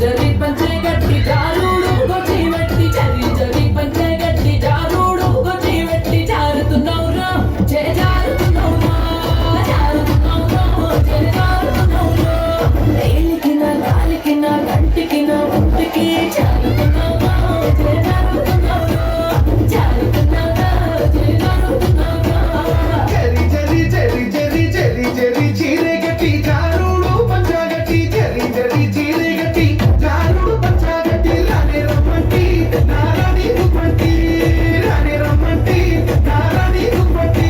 జరి పంచే గట్టి జారుడు గొచ్చి వెట్టి జరి జరి పంచే గట్టి జారుడు గొచ్చి వెట్టి జారుతున్నావురా జే జారుతున్నావురా జారుతున్నావురా జే జారుతున్నావురా ఏలికిన గాలికిన కంటికిన ఒంటికి జారుతున్నావురా జే జారుతున్నావురా జారుతున్నావురా జే జారుతున్నావురా జరి జరి జరి జరి జరి జరి చీరే గట్టి జారుడు పంచగట్టి జరి జరి చీరే గట్టి జారుడు పంచగట్టి రానే రమ్మంటి నారాని రుమ్మంటి రానే రమ్మంటి నారాని రుమ్మంటి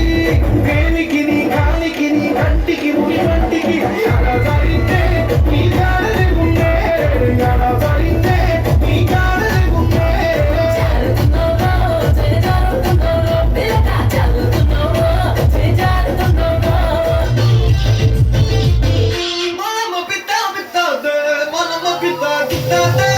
వేలికి నీ కాలికి నీ కంటికి ముడి వంటికి అడగాలితే నీ కాడలే ఉండే అడగాలితే నీ కాడలే ఉండే జారుతున్నావురా జే జారుతున్నావురా పిల్లగా జారుతున్నావురా జే జారుతున్నావురా Mama pita pita de, mama pita pita de.